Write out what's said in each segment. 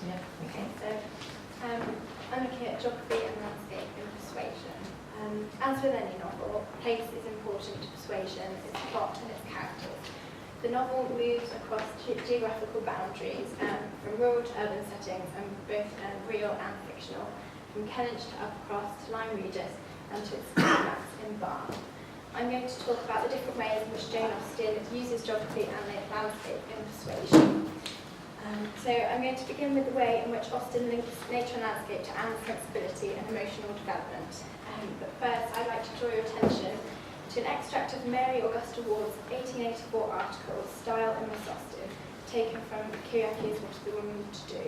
Yeah. Okay, so I'm looking at geography and landscape in persuasion. As with any novel, place is important to persuasion, its plot and its characters. The novel moves across geographical boundaries from rural to urban settings, and both real and fictional, from Kellynch to Uppercross to Lyme Regis and to its climax in Bath. I'm going to talk about the different ways in which Jane Austen uses geography and landscape in persuasion. So I'm going to begin with the way in which Austen links nature and landscape to Anne's sensibility and emotional development. But first, I'd like to draw your attention to an extract of Mary Augusta Ward's 1884 article, Style in Miss Austen, taken from Kiriaki's What is the Woman to Do?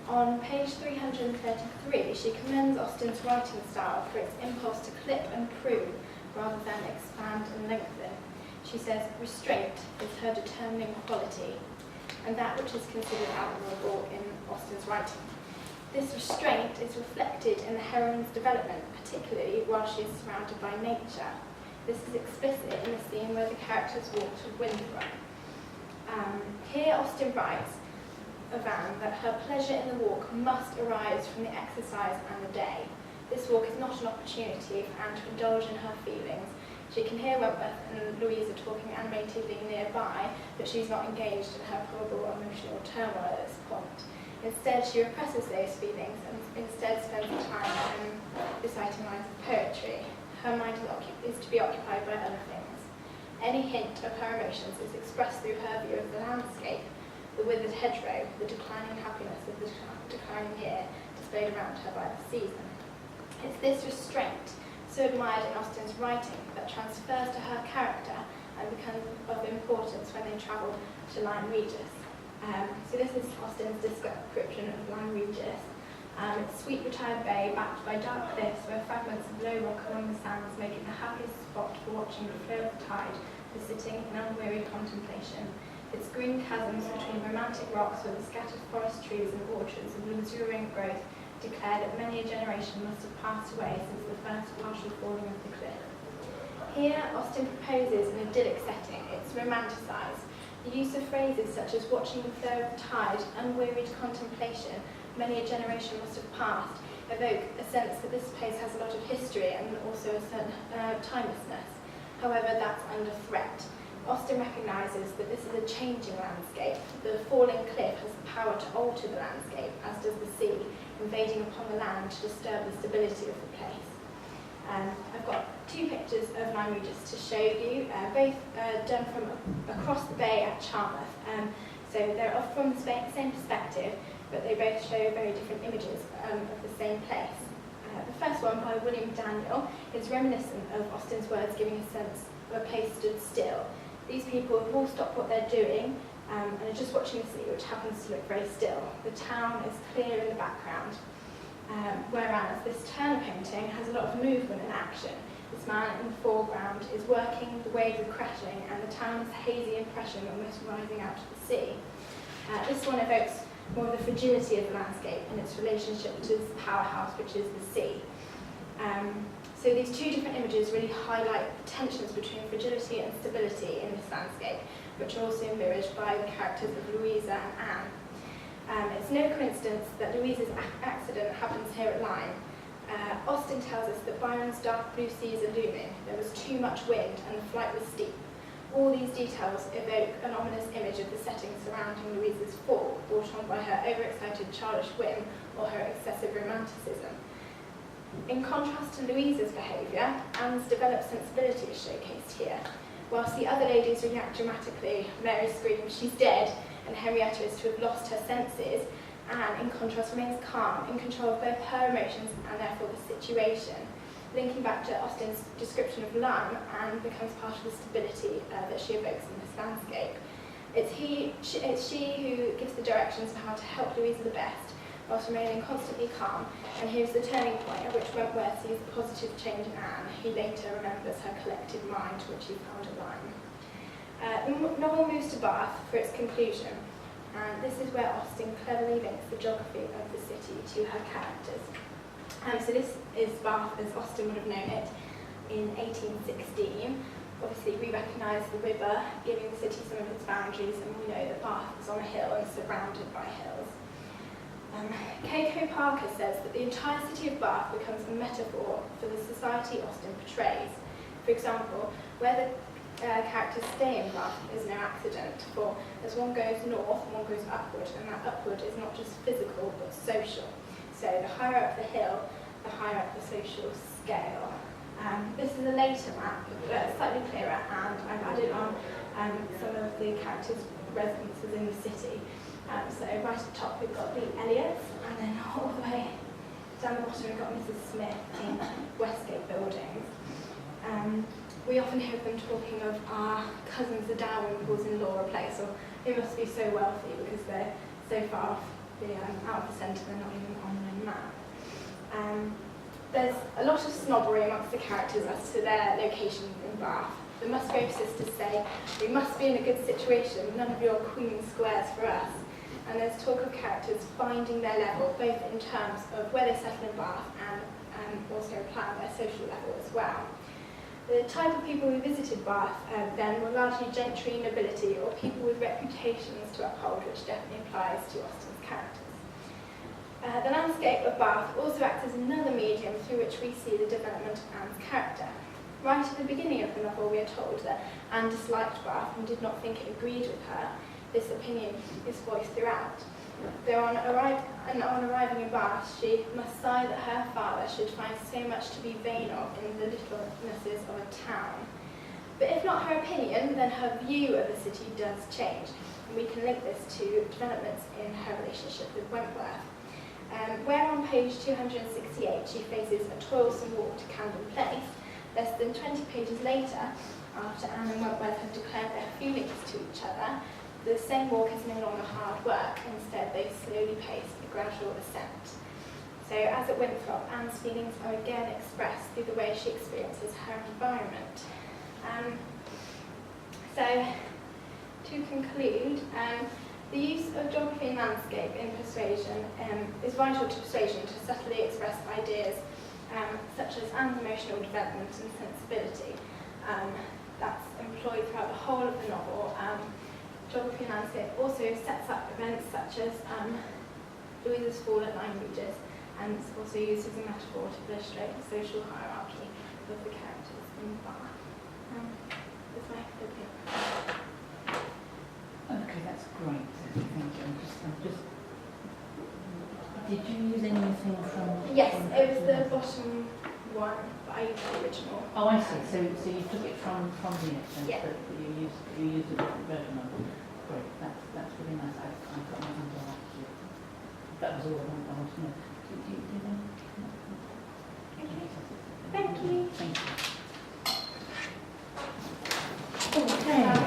On page 333, she commends Austen's writing style for its impulse to clip and prune rather than expand and lengthen. She says, restraint is her determining quality, and that which is considered admirable in Austen's writing. This restraint is reflected in the heroine's development, particularly while she is surrounded by nature. This is explicit in the scene where the characters walk to Winthrop. Here Austen writes of Anne that her pleasure in the walk must arise from the exercise and the day. This walk is not an opportunity for Anne to indulge in her feelings. She can hear Wentworth and Louisa talking animatedly nearby, but she's not engaged in her probable emotional turmoil at this point. Instead, she represses those feelings and instead spends time reciting lines of poetry. Her mind is to be occupied by other things. Any hint of her emotions is expressed through her view of the landscape, the withered hedgerow, the declining happiness of the declining year displayed around her by the season. It's this restraint, so admired in Austen's writing, that transfers to her character and becomes of importance when they travel to Lyme Regis. So this is Austen's description of Lyme Regis. It's a sweet retired bay backed by dark cliffs where fragments of low rock along the sands make it the happiest spot for watching the flow of the tide, for sitting in unwearied contemplation. Its green chasms between romantic rocks with the scattered forest trees and orchards of luxuriant growth declare that many a generation must have passed away since the first partial falling of the cliff. Here, Austen proposes an idyllic setting. It's romanticised. The use of phrases such as watching the flow of the tide, unwearied contemplation, many a generation must have passed, evoke a sense that this place has a lot of history and also a certain timelessness. However, that's under threat. Austen recognises that this is a changing landscape. The falling cliff has the power to alter the landscape, as does the sea, invading upon the land to disturb the stability of the place. I've got two pictures of Lyme Regis to show you, both done from across the bay at Charmouth. So they're off from the same perspective, but they both show very different images of the same place. The first one, by William Daniel, is reminiscent of Austen's words, giving a sense of a place stood still. These people have all stopped what they're doing and are just watching the sea, which happens to look very still. The town is clear in the background, whereas this Turner painting has a lot of movement and action. This man in the foreground is working, the waves are crashing, and the town's hazy impression almost rising out to the sea. This one evokes more of the fragility of the landscape and its relationship to this powerhouse, which is the sea. So these two different images really highlight the tensions between fragility and stability in this landscape, which are also mirrored by the characters of Louisa and Anne. It's no coincidence that Louisa's accident happens here at Lyme. Austen tells us that Byron's dark blue seas are looming, there was too much wind and the flight was steep. All these details evoke an ominous image of the setting surrounding Louisa's fall, brought on by her overexcited childish whim or her excessive romanticism. In contrast to Louisa's behaviour, Anne's developed sensibility is showcased here. Whilst the other ladies react dramatically, Mary screams, "She's dead," and Henrietta is to have lost her senses, Anne, in contrast, remains calm, in control of both her emotions and therefore the situation. Linking back to Austen's description of Lyme, Anne becomes part of the stability that she evokes in this landscape. It's she who gives the directions for how to help Louisa the best, whilst remaining constantly calm, and here's the turning point at which Wentworth sees the positive change in Anne. He later remembers her collected mind, which he found at Lyme. The novel moves to Bath for its conclusion, and this is where Austen cleverly links the geography of the city to her characters. So this is Bath as Austen would have known it in 1816. Obviously we recognise the river giving the city some of its boundaries, and we know that Bath is on a hill and surrounded by hills. Keiko Parker says that the entire city of Bath becomes a metaphor for the society Austen portrays. For example, where the characters stay in Bath is no accident, for as one goes north, one goes upward, and that upward is not just physical but social. So the higher up the hill, the higher up the social scale. This is a later map, slightly clearer, and I've added on some of the characters' residences in the city. So right at the top we've got the Elliots, and then all the way down the bottom we've got Mrs. Smith in Westgate Buildings. We often hear them talking of our cousins the Dalrymples in Laura Place, or they must be so wealthy because they're so far off out of the centre, they're not even on the map. There's a lot of snobbery amongst the characters as to their locations in Bath. The Musgrave sisters say, "We must be in a good situation, none of your Queen squares for us." And there's talk of characters finding their level, both in terms of where they settle in Bath and also plan their social level as well. The type of people who visited Bath then were largely gentry, nobility, or people with reputations to uphold, which definitely applies to Austen's characters. The landscape of Bath also acts as another medium through which we see the development of Anne's character. Right at the beginning of the novel, we are told that Anne disliked Bath and did not think it agreed with her. This opinion is voiced throughout. Though on arriving in Bath, she must sigh that her father should find so much to be vain of in the littlenesses of a town. But if not her opinion, then her view of the city does change, and we can link this to developments in her relationship with Wentworth. Where on page 268 she faces a toilsome walk to Camden Place, less than 20 pages later, after Anne and Wentworth have declared their feelings to each other, the same walk is no longer hard work. Instead, they slowly pace a gradual ascent. So, as at Winthrop, Anne's feelings are again expressed through the way she experiences her environment. So, to conclude, the use of geography and landscape in persuasion is vital to persuasion to subtly express ideas such as Anne's emotional development and sensibility. That's employed throughout the whole of the novel. Geography and landscape also sets up events such as Louisa's fall at Lyme Regis, and it's also used as a metaphor to illustrate the social hierarchy of the characters in Bath. That's my opinion. Okay, that's great. Thank you. Did you use anything from? Yes, it was the bottom one, but I used the original. Oh, I see. So you took it from the extent, yeah. but you used a different version of it. Great. That's really nice. I've got my hand on that. That was all I wanted to know. Do you know? Okay. Thank you. Thank you. Okay.